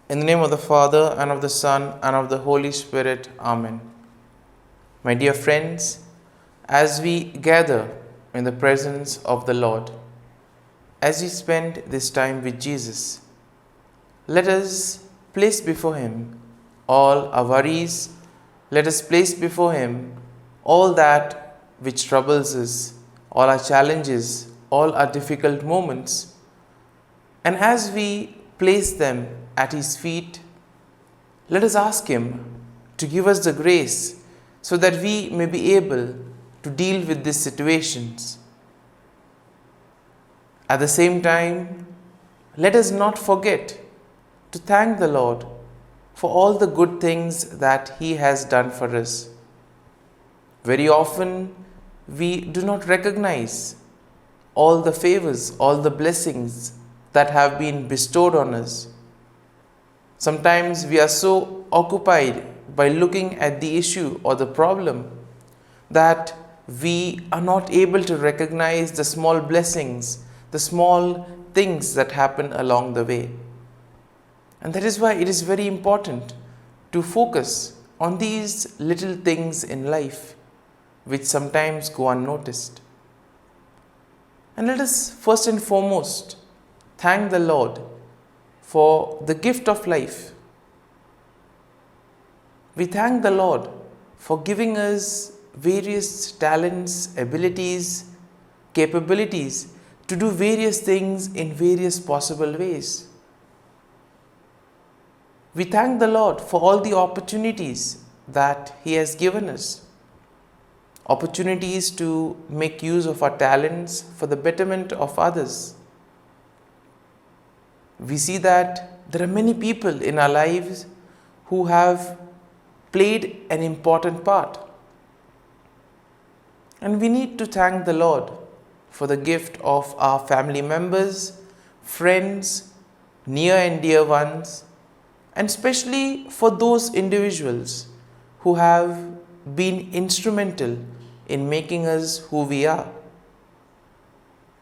In the name of the Father, and of the Son, and of the Holy Spirit. Amen. My dear friends, as we gather in the presence of the Lord, as we spend this time with Jesus, let us place before Him all our worries. Let us place before Him all that which troubles us, all our challenges, all our difficult moments. And as we place them at His feet, let us ask Him to give us the grace so that we may be able to deal with these situations. At the same time, let us not forget to thank the Lord for all the good things that He has done for us. Very often, we do not recognize all the favors, all the blessings that have been bestowed on us. Sometimes we are so occupied by looking at the issue or the problem that we are not able to recognize the small blessings, the small things that happen along the way. And that is why it is very important to focus on these little things in life which sometimes go unnoticed. And let us first and foremost thank the Lord for the gift of life. We thank the Lord for giving us various talents, abilities, capabilities to do various things in various possible ways. We thank the Lord for all the opportunities that He has given us. Opportunities to make use of our talents for the betterment of others. We see that there are many people in our lives who have played an important part. And we need to thank the Lord for the gift of our family members, friends, near and dear ones, and especially for those individuals who have been instrumental in making us who we are.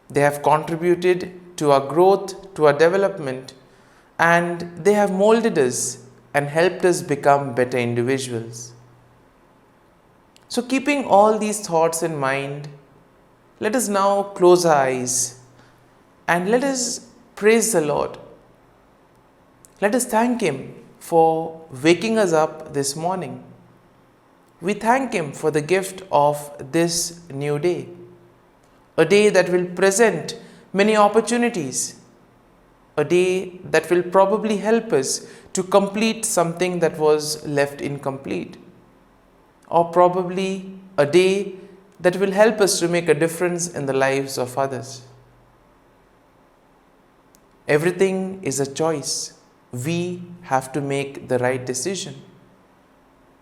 They have contributed to our growth, to our development, and they have molded us and helped us become better individuals. So, keeping all these thoughts in mind, let us now close our eyes and let us praise the Lord. Let us thank Him for waking us up this morning. We thank Him for the gift of this new day, a day that will present many opportunities, a day that will probably help us to complete something that was left incomplete, or probably a day that will help us to make a difference in the lives of others. Everything is a choice. We have to make the right decision.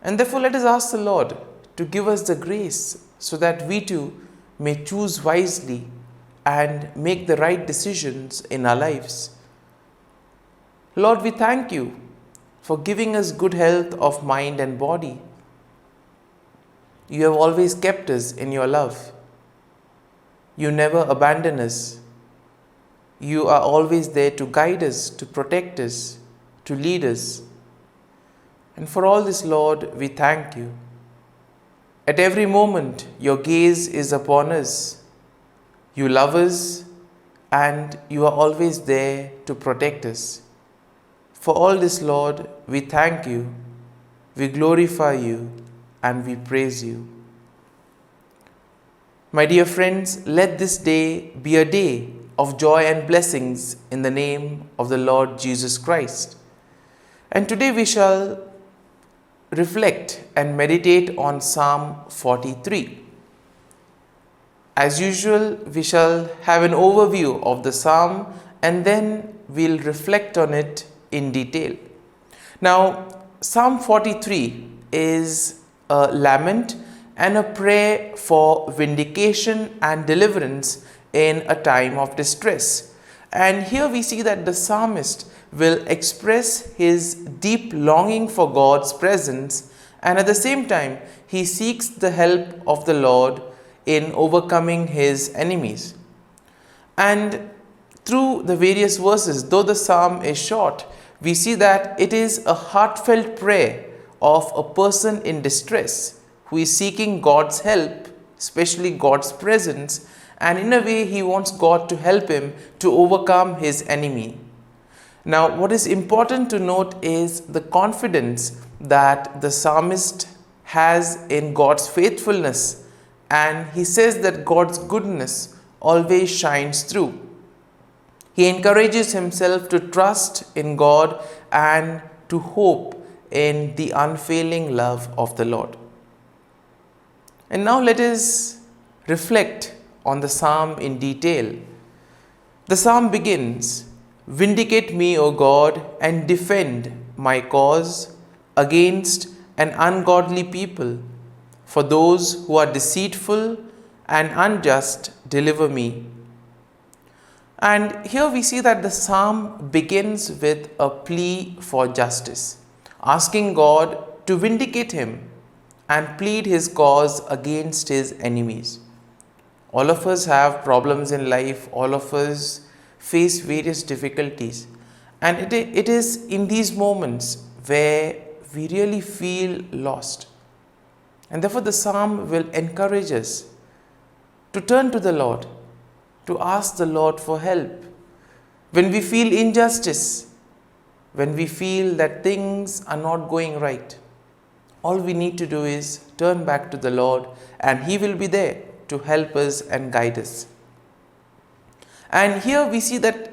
And therefore, let us ask the Lord to give us the grace so that we too may choose wisely and make the right decisions in our lives. Lord, we thank You for giving us good health of mind and body. You have always kept us in Your love. You never abandon us. You are always there to guide us, to protect us, to lead us. And for all this, Lord, we thank You. At every moment, Your gaze is upon us. You love us and You are always there to protect us. For all this, Lord, we thank You, we glorify You, and we praise You. My dear friends, let this day be a day of joy and blessings in the name of the Lord Jesus Christ. And today we shall reflect and meditate on Psalm 43. As usual, we shall have an overview of the psalm and then we'll reflect on it in detail. Now, Psalm 43 is a lament and a prayer for vindication and deliverance in a time of distress. And here we see that the psalmist will express his deep longing for God's presence, and at the same time he seeks the help of the Lord in overcoming his enemies. And through the various verses, though the psalm is short, we see that it is a heartfelt prayer of a person in distress who is seeking God's help, especially God's presence, and in a way he wants God to help him to overcome his enemy. Now, what is important to note is the confidence that the psalmist has in God's faithfulness, and he says that God's goodness always shines through. He encourages himself to trust in God and to hope in the unfailing love of the Lord. And now let us reflect on the psalm in detail. The psalm begins, "Vindicate me, O God, and defend my cause against an ungodly people. For those who are deceitful and unjust, deliver me." And here we see that the psalm begins with a plea for justice, asking God to vindicate him and plead his cause against his enemies. All of us have problems in life, all of us face various difficulties, and it is in these moments where we really feel lost. And therefore the psalm will encourage us to turn to the Lord, to ask the Lord for help. When we feel injustice, when we feel that things are not going right, all we need to do is turn back to the Lord, and he will be there to help us and guide us. And here we see that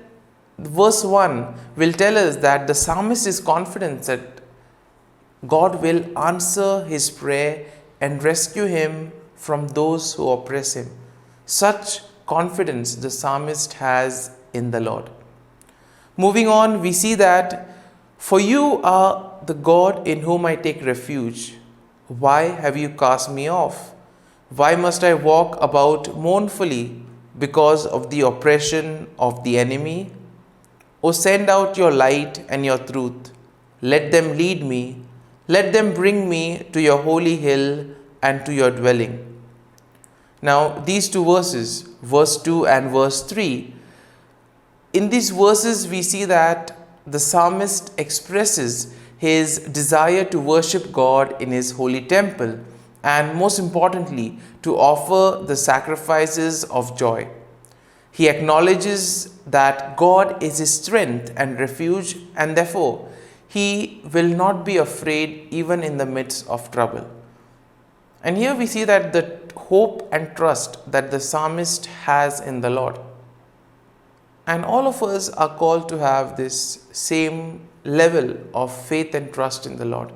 verse 1 will tell us that the psalmist is confident that God will answer his prayer and rescue him from those who oppress him. Such confidence the psalmist has in the Lord. Moving on, we see that, "For you are the God in whom I take refuge. Why have you cast me off? Why must I walk about mournfully because of the oppression of the enemy? O send out your light and your truth. Let them lead me. Let them bring me to your holy hill and to your dwelling." Now, these two verses, verse 2 and verse 3, in these verses we see that the psalmist expresses his desire to worship God in his holy temple, and most importantly, to offer the sacrifices of joy. He acknowledges that God is his strength and refuge, and therefore he will not be afraid even in the midst of trouble. And here we see that the hope and trust that the psalmist has in the Lord. And all of us are called to have this same level of faith and trust in the Lord.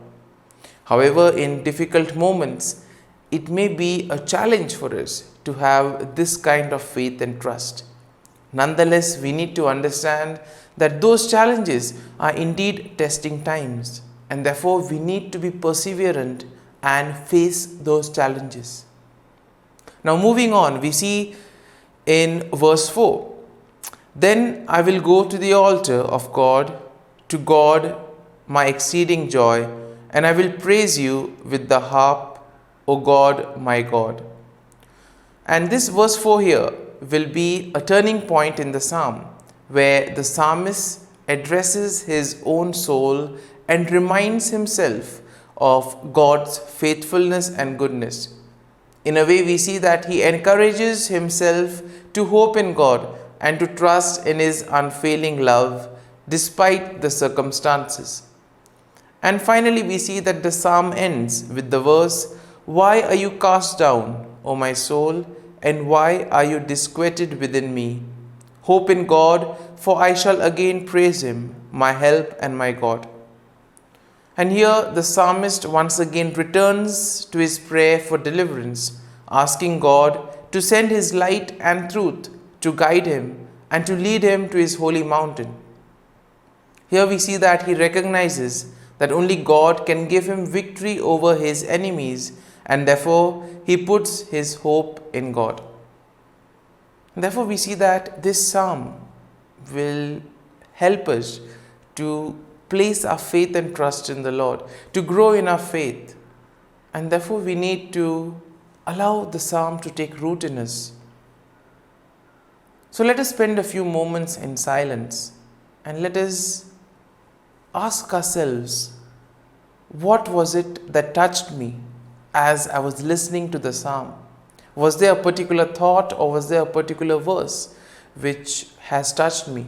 However, in difficult moments, it may be a challenge for us to have this kind of faith and trust. Nonetheless, we need to understand that those challenges are indeed testing times, and therefore we need to be perseverant and face those challenges. Now, moving on, we see in verse 4, "Then I will go to the altar of God, to God my exceeding joy, and I will praise you with the harp, O God, my God." And this verse 4 here will be a turning point in the psalm, where the psalmist addresses his own soul and reminds himself of God's faithfulness and goodness. In a way, we see that he encourages himself to hope in God and to trust in his unfailing love despite the circumstances. And finally, we see that the psalm ends with the verse, "Why are you cast down, O my soul, and why are you disquieted within me? Hope in God, for I shall again praise him, my help and my God." And here the psalmist once again returns to his prayer for deliverance, asking God to send his light and truth to guide him and to lead him to his holy mountain. Here we see that he recognizes that only God can give him victory over his enemies, and therefore he puts his hope in God. And therefore we see that this psalm will help us to place our faith and trust in the Lord, to grow in our faith. And therefore we need to allow the psalm to take root in us. So let us spend a few moments in silence and let us ask ourselves, what was it that touched me as I was listening to the psalm? Was there a particular thought or was there a particular verse which has touched me?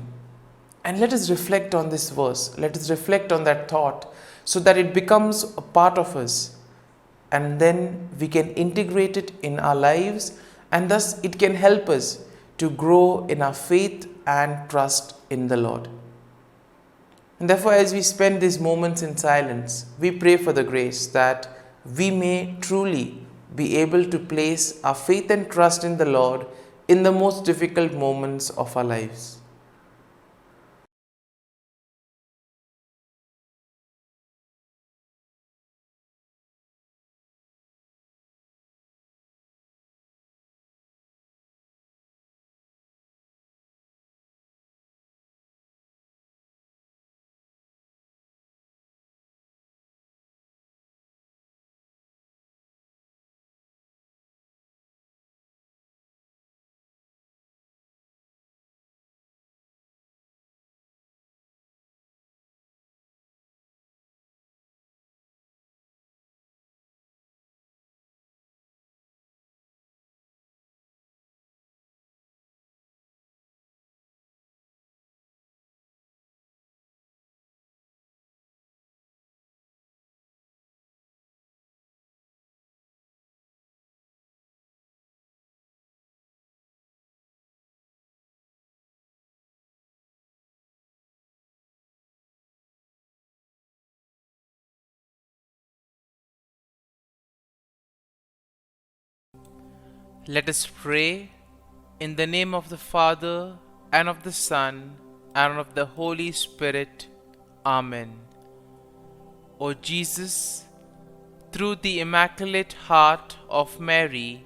And let us reflect on this verse. Let us reflect on that thought so that it becomes a part of us. And then we can integrate it in our lives, and thus it can help us to grow in our faith and trust in the Lord. And therefore, as we spend these moments in silence, we pray for the grace that we may truly be able to place our faith and trust in the Lord in the most difficult moments of our lives. Let us pray in the name of the Father, and of the Son, and of the Holy Spirit. Amen. O Jesus, through the Immaculate Heart of Mary,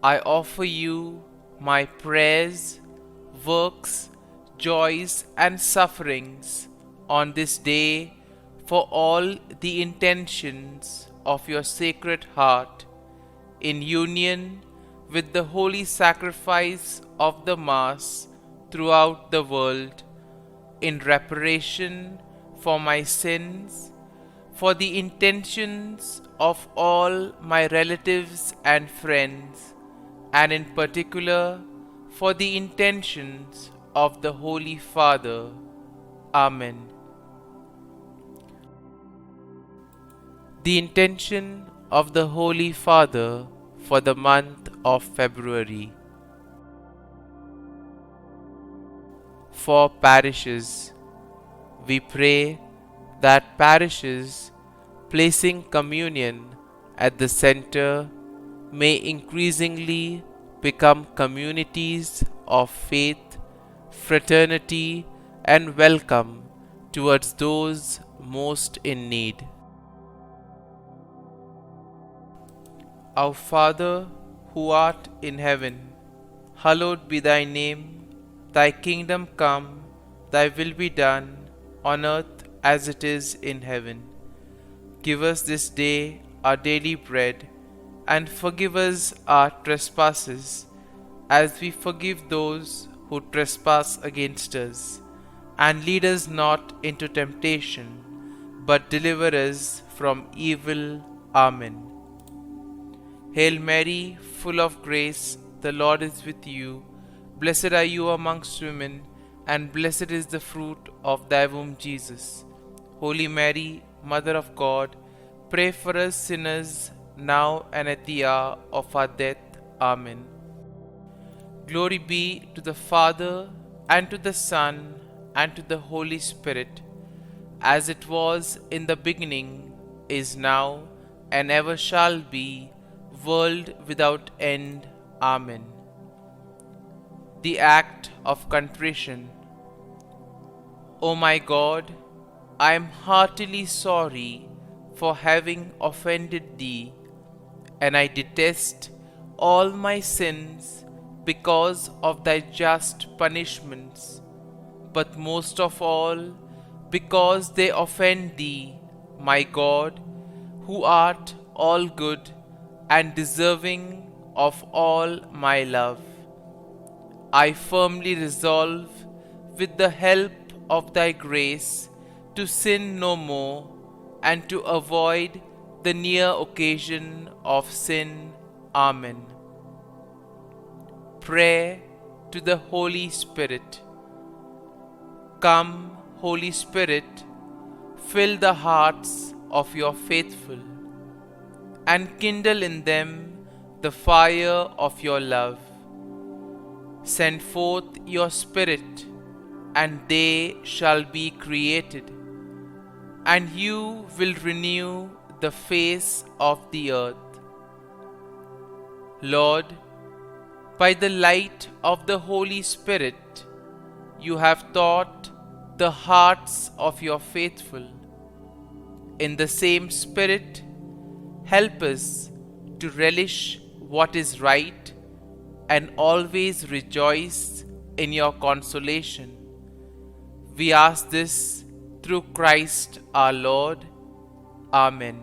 I offer you my prayers, works, joys, and sufferings on this day for all the intentions of your Sacred Heart, in union with the holy sacrifice of the Mass throughout the world, in reparation for my sins, for the intentions of all my relatives and friends, and in particular for the intentions of the Holy Father. Amen. The intention of the Holy Father for the month of February. For parishes, we pray that parishes placing communion at the center may increasingly become communities of faith, fraternity, and welcome towards those most in need. Our Father, who art in heaven, hallowed be thy name. Thy kingdom come, thy will be done, on earth as it is in heaven. Give us this day our daily bread, and forgive us our trespasses, as we forgive those who trespass against us. And lead us not into temptation, but deliver us from evil. Amen. Hail Mary, full of grace, the Lord is with you. Blessed are you amongst women, and blessed is the fruit of thy womb, Jesus. Holy Mary, Mother of God, pray for us sinners, now and at the hour of our death. Amen. Glory be to the Father, and to the Son, and to the Holy Spirit, as it was in the beginning, is now, and ever shall be, world without end. Amen. The act of contrition. O my God, I am heartily sorry for having offended thee, and I detest all my sins because of thy just punishments, but most of all because they offend thee, my God, who art all good and deserving of all my love. I firmly resolve, with the help of thy grace, to sin no more, and to avoid the near occasion of sin. Amen. Prayer to the Holy Spirit. Come, Holy Spirit, fill the hearts of your faithful, and kindle in them the fire of your love. Send forth your Spirit, and they shall be created, and you will renew the face of the earth. Lord, by the light of the Holy Spirit, you have taught the hearts of your faithful. In the same Spirit, help us to relish what is right and always rejoice in your consolation. We ask this through Christ our Lord. Amen.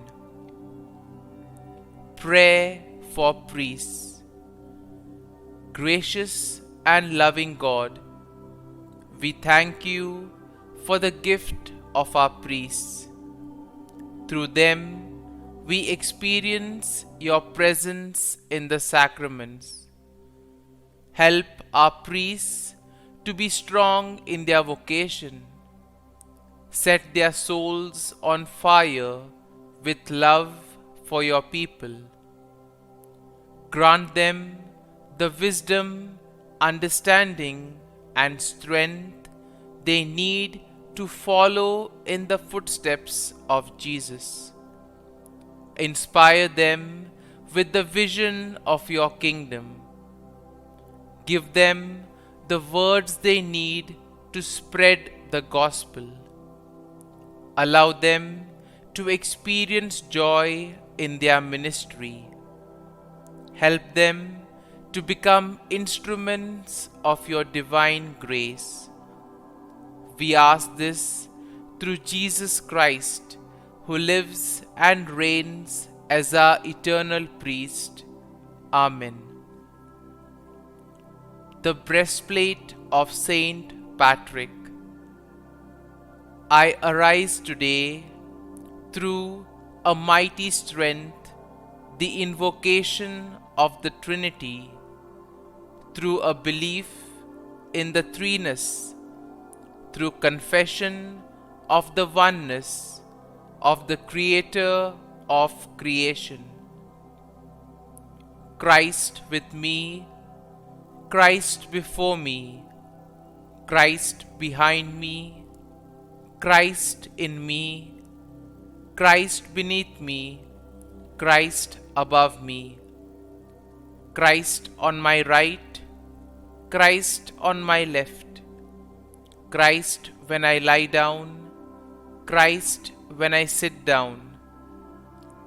Prayer for priests. Gracious and loving God, we thank you for the gift of our priests. Through them, we experience your presence in the sacraments. Help our priests to be strong in their vocation. Set their souls on fire with love for your people. Grant them the wisdom, understanding, and strength they need to follow in the footsteps of Jesus. Inspire them with the vision of your kingdom. Give them the words they need to spread the gospel. Allow them to experience joy in their ministry. Help them to become instruments of your divine grace. We ask this through Jesus Christ, who lives and reigns as our eternal priest. Amen. The breastplate of Saint Patrick. I arise today through a mighty strength, the invocation of the Trinity, through a belief in the threeness, through confession of the oneness of the Creator of creation. Christ with me, Christ before me, Christ behind me, Christ in me, Christ beneath me, Christ above me, Christ on my right, Christ on my left, Christ when I lie down, Christ when I sit down,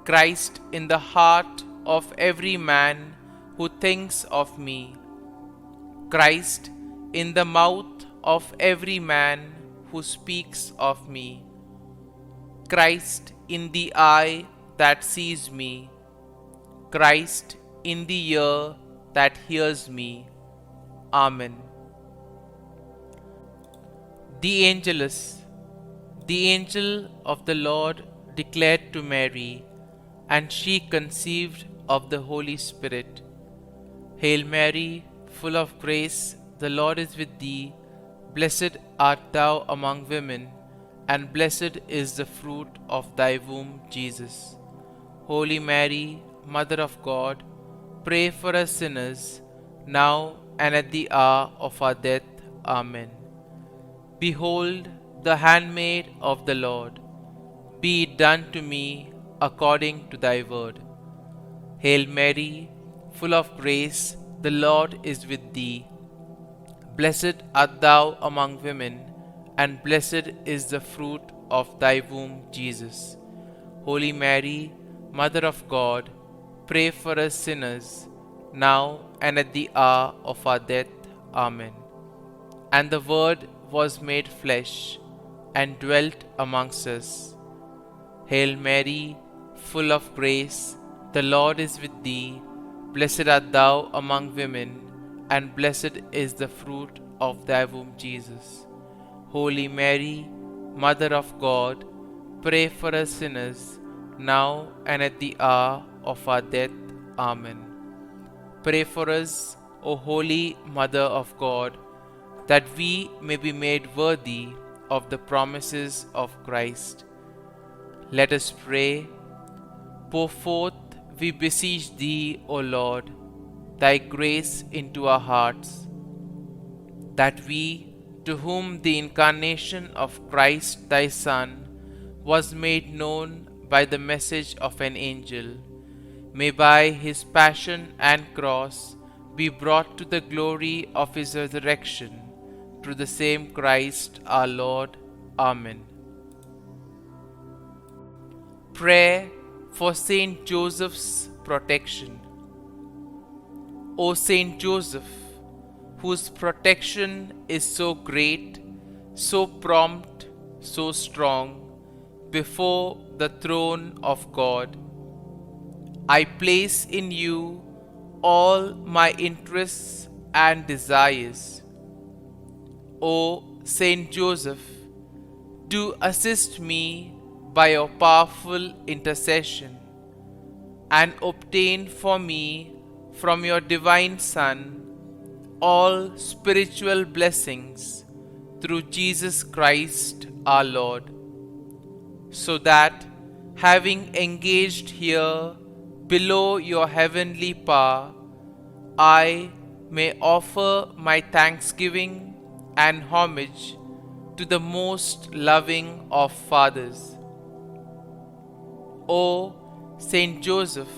Christ in the heart of every man who thinks of me, Christ in the mouth of every man who speaks of me, Christ in the eye that sees me, Christ in the ear that hears me. Amen. The Angelus. The angel of the Lord declared to Mary, and she conceived of the Holy Spirit. Hail Mary, full of grace, the Lord is with thee. Blessed art thou among women, and blessed is the fruit of thy womb, Jesus. Holy Mary, Mother of God, pray for us sinners, now and at the hour of our death. Amen. Behold, the handmaid of the Lord. Be it done to me according to thy word. Hail Mary, full of grace, the Lord is with thee. Blessed art thou among women, and blessed is the fruit of thy womb, Jesus. Holy Mary, Mother of God, pray for us sinners, now and at the hour of our death. Amen. And the Word was made flesh, and dwelt amongst us. Hail Mary, full of grace, the Lord is with thee. Blessed art thou among women, and blessed is the fruit of thy womb, Jesus. Holy Mary, Mother of God, pray for us sinners, now and at the hour of our death. Amen. Pray for us, O Holy Mother of God, that we may be made worthy of the promises of Christ. Let us pray. Pour forth, we beseech thee, O Lord, thy grace into our hearts, that we, to whom the incarnation of Christ thy Son was made known by the message of an angel, may by his passion and cross be brought to the glory of his resurrection, through the same Christ our Lord. Amen. Prayer for Saint Joseph's protection. O Saint Joseph, whose protection is so great, so prompt, so strong, before the throne of God, I place in you all my interests and desires. O Saint Joseph, do assist me by your powerful intercession, and obtain for me from your divine Son all spiritual blessings through Jesus Christ our Lord, so that, having engaged here below your heavenly power, I may offer my thanksgiving and homage to the most loving of fathers. O Saint Joseph,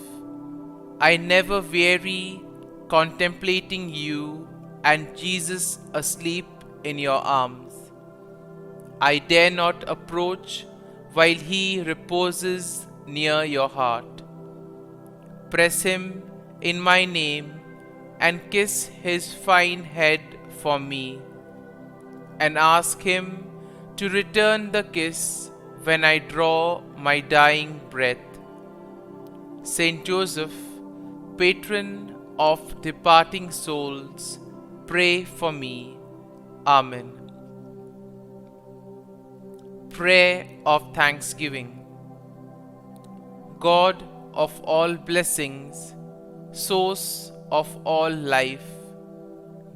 I never weary contemplating you and Jesus asleep in your arms. I dare not approach while he reposes near your heart. Press him in my name and kiss his fine head for me, and ask him to return the kiss when I draw my dying breath. Saint Joseph, patron of departing souls, pray for me. Amen. Prayer of Thanksgiving. God of all blessings, source of all life,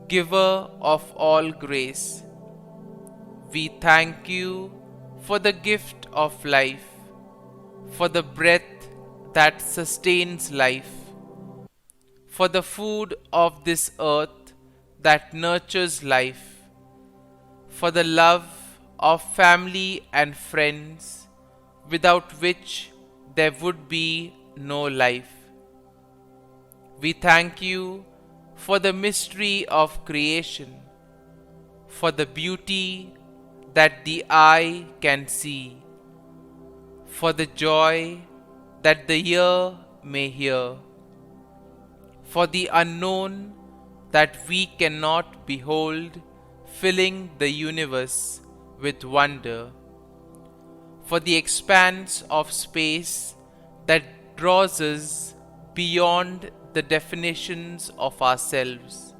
giver of all grace, we thank you for the gift of life, for the breath that sustains life, for the food of this earth that nurtures life, for the love of family and friends, without which there would be no life. We thank you for the mystery of creation, for the beauty that the eye can see, for the joy that the ear may hear, for the unknown that we cannot behold, filling the universe with wonder, for the expanse of space that draws us beyond the definitions of ourselves.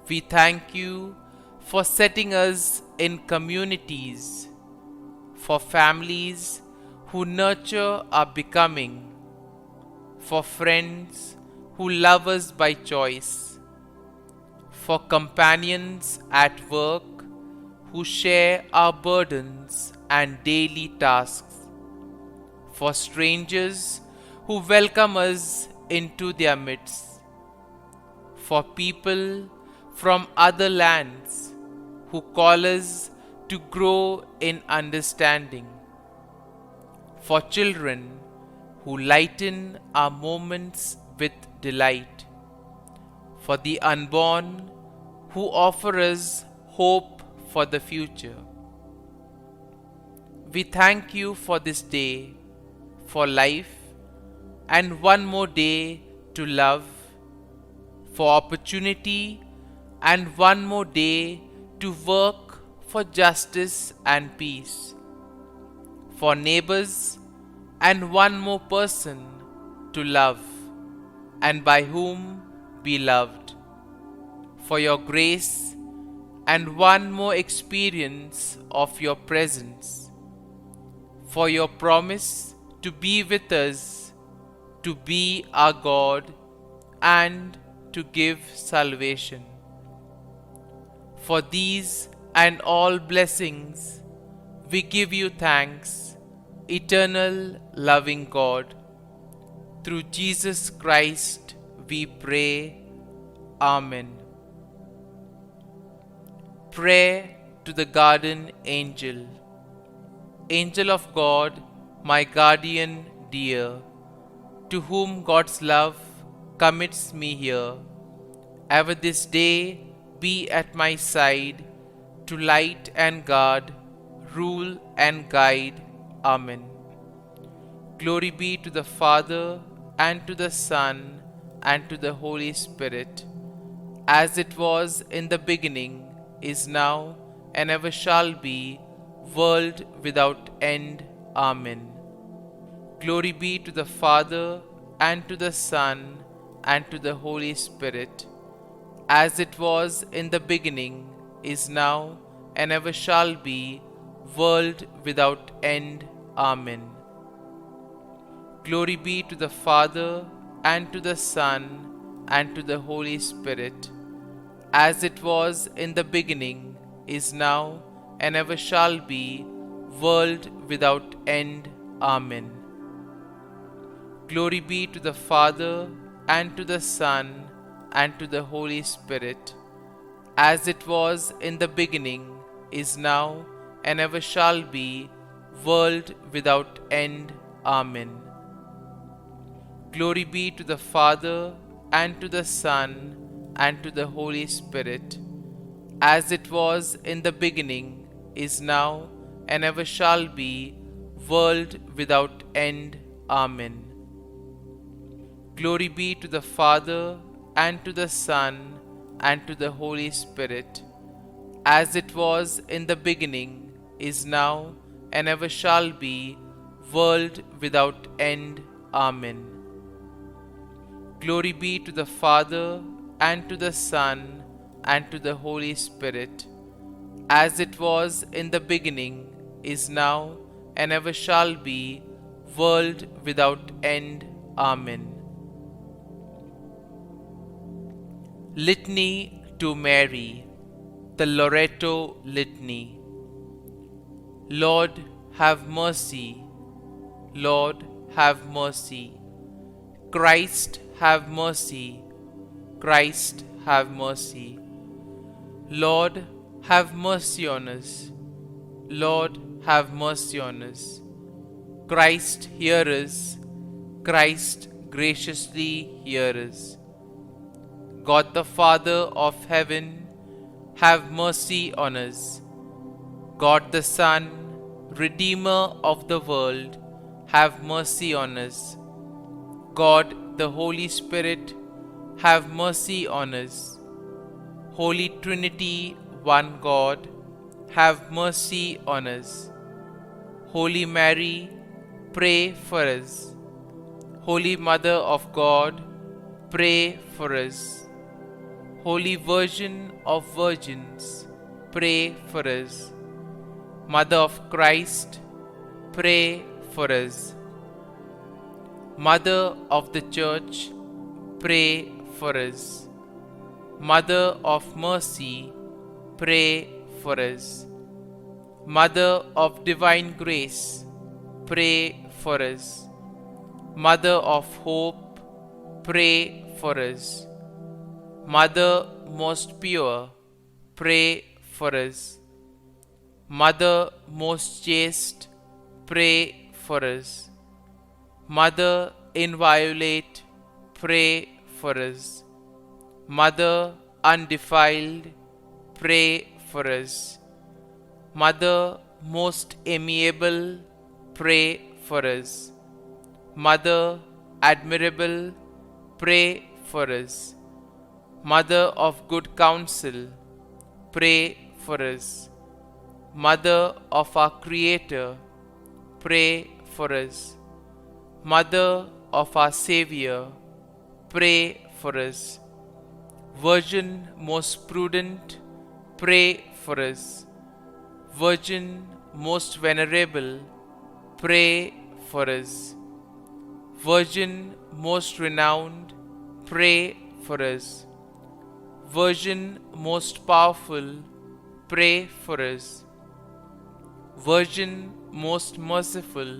We thank you for setting us in communities, for families who nurture our becoming, for friends who love us by choice, for companions at work who share our burdens and daily tasks, for strangers who welcome us into their midst, for people from other lands who call us to grow in understanding, for children who lighten our moments with delight, for the unborn who offer us hope for the future. We thank you for this day, for life, and one more day to love, for opportunity, and one more day to work for justice and peace, for neighbors, and one more person to love, and by whom be loved, for your grace and one more experience of your presence, for your promise to be with us, to be our God, and to give salvation. For these and all blessings, we give you thanks, eternal loving God. Through Jesus Christ we pray. Amen. Prayer to the Guardian Angel. Angel of God, my guardian dear, to whom God's love commits me here, ever this day be at my side, to light and guard, rule and guide. Amen. Glory be to the Father, and to the Son, and to the Holy Spirit, as it was in the beginning, is now, and ever shall be, world without end. Amen. Glory be to the Father, and to the Son, and to the Holy Spirit, as it was in the beginning, is now, and ever shall be, world without end. Amen. Glory be to the Father, and to the Son, and to the Holy Spirit, as it was in the beginning, is now, and ever shall be, world without end. Amen. Glory be to the Father, and to the Son, and to the Holy Spirit, as it was in the beginning, is now, and ever shall be, world without end. Amen. Glory be to the Father, and to the Son, and to the Holy Spirit, as it was in the beginning, is now, and ever shall be, world without end. Amen. Glory be to the Father, and to the Son, and to the Holy Spirit, as it was in the beginning, is now, and ever shall be, world without end. Amen. Glory be to the Father, and to the Son, and to the Holy Spirit, as it was in the beginning, is now, and ever shall be, world without end. Amen. Litany to Mary, the Loreto Litany. Lord, have mercy. Lord, have mercy. Christ, have mercy. Christ, have mercy. Lord, have mercy on us. Lord, have mercy on us. Christ, hear us. Christ, graciously hear us. God the Father of heaven, have mercy on us. God the Son, Redeemer of the world, have mercy on us. God the Holy Spirit, have mercy on us. Holy Trinity, one God, have mercy on us. Holy Mary, pray for us. Holy Mother of God, pray for us. Holy Virgin of Virgins, pray for us. Mother of Christ, pray for us. Mother of the Church, pray for us. Mother of Mercy, pray for us. Mother of Divine Grace, pray for us. Mother of Hope, pray for us. Mother most pure, pray for us. Mother most chaste, pray for us. Mother inviolate, pray for us. Mother undefiled, pray for us. Mother most amiable, pray for us. Mother admirable, pray for us. Mother of good counsel, pray for us. Mother of our Creator, pray for us. Mother of our Savior, pray for us. Virgin most prudent, pray for us. Virgin most venerable, pray for us. Virgin most renowned, pray for us. Virgin most powerful, pray for us. Virgin most merciful,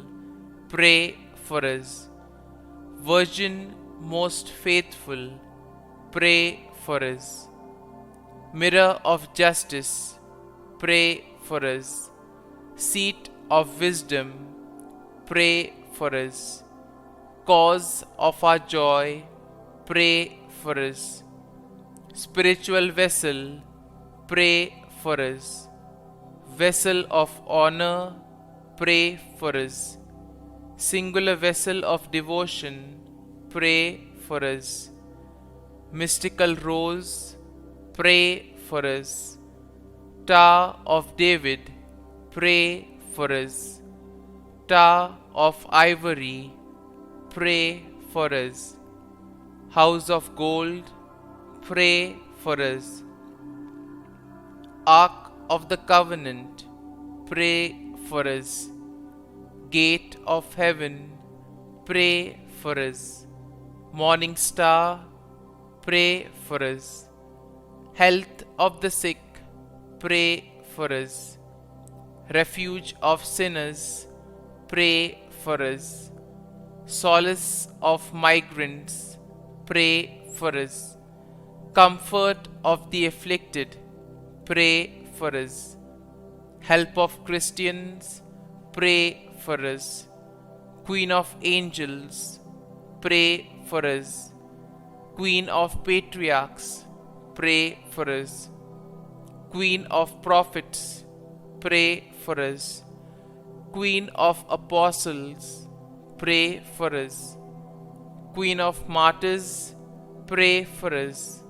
pray for us. Virgin most faithful, pray for us. Mirror of justice, pray for us. Seat of wisdom, pray for us. Cause of our joy, pray for us. Spiritual vessel, pray for us. Vessel of honor, pray for us. Singular vessel of devotion, pray for us. Mystical rose, pray for us. Tower of David, pray for us. Tower of ivory, pray for us. House of gold, pray for us. Ark of the covenant, pray for us. Gate of heaven, pray for us. Morning star, pray for us. Health of the sick, pray for us. Refuge of sinners, pray for us. Solace of migrants, pray for us. Comfort of the afflicted, pray for us. Help of Christians, pray for us. Queen of angels, pray for us. Queen of patriarchs, pray for us. Queen of prophets, pray for us. Queen of apostles, pray for us. Queen of martyrs, pray for us.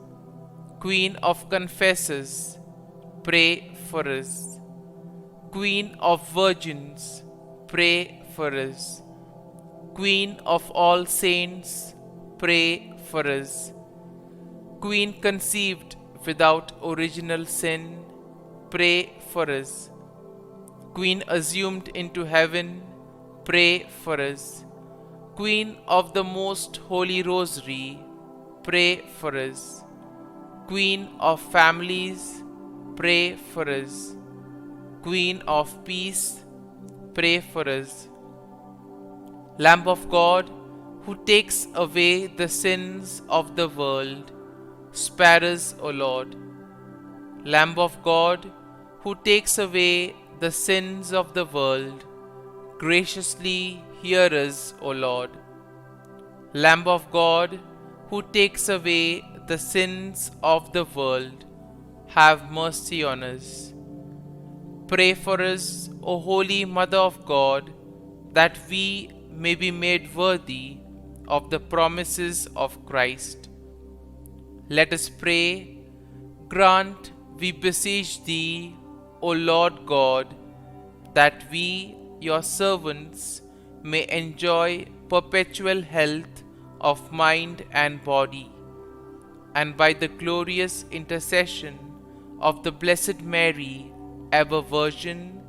Queen of confessors, pray for us. Queen of virgins, pray for us. Queen of all saints, pray for us. Queen conceived without original sin, pray for us. Queen assumed into heaven, pray for us. Queen of the most holy rosary, pray for us. Queen of families, pray for us. Queen of peace, pray for us. Lamb of God, who takes away the sins of the world, spare us, O Lord. Lamb of God, who takes away the sins of the world, graciously hear us, O Lord. Lamb of God, who takes away the sins of the world, have mercy on us. Pray for us, O Holy Mother of God, that we may be made worthy of the promises of Christ. Let us pray. Grant, we beseech Thee, O Lord God, that we, Your servants, may enjoy perpetual health of mind and body, and by the glorious intercession of the Blessed Mary, ever Virgin,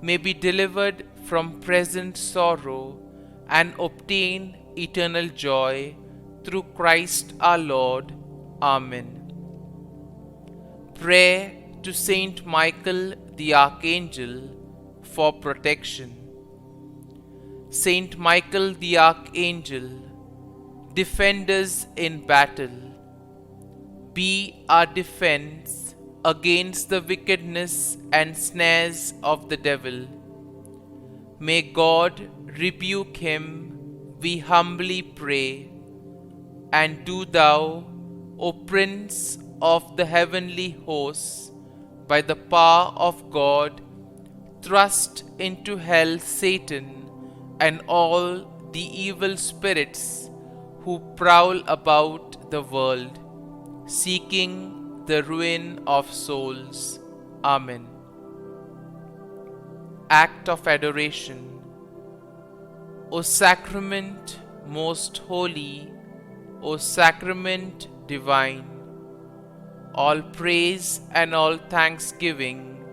may be delivered from present sorrow and obtain eternal joy through Christ our Lord. Amen. Prayer to Saint Michael the Archangel for protection. Saint Michael the Archangel, defend us in battle. Be our defense against the wickedness and snares of the devil. May God rebuke him, we humbly pray. And do Thou, O Prince of the heavenly hosts, by the power of God, thrust into hell Satan and all the evil spirits who prowl about the world, seeking the ruin of souls. Amen. Act of Adoration. O Sacrament most holy, O Sacrament divine, all praise and all thanksgiving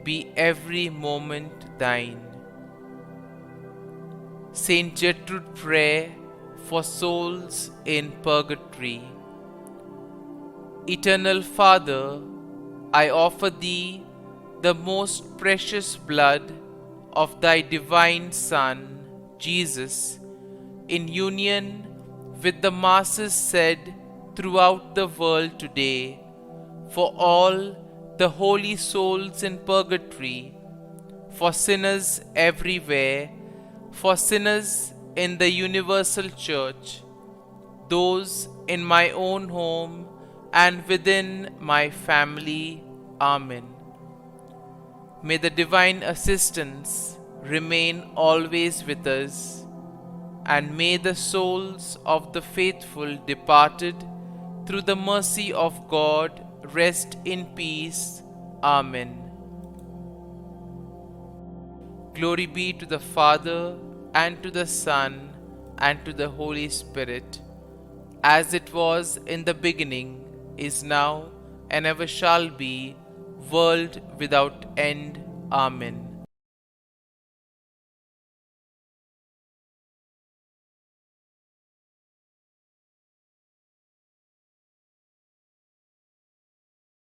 be every moment thine. Saint Gertrude, prayer for souls in purgatory. Eternal Father, I offer thee the most precious blood of thy divine Son, Jesus, in union with the masses said throughout the world today, for all the holy souls in purgatory, for sinners everywhere, for sinners in the universal church, those in my own home and within my family. Amen. May the divine assistance remain always with us, and may the souls of the faithful departed through the mercy of God rest in peace. Amen. Glory be to the Father, and to the Son, and to the Holy Spirit, as it was in the beginning, is now, and ever shall be, world without end. Amen.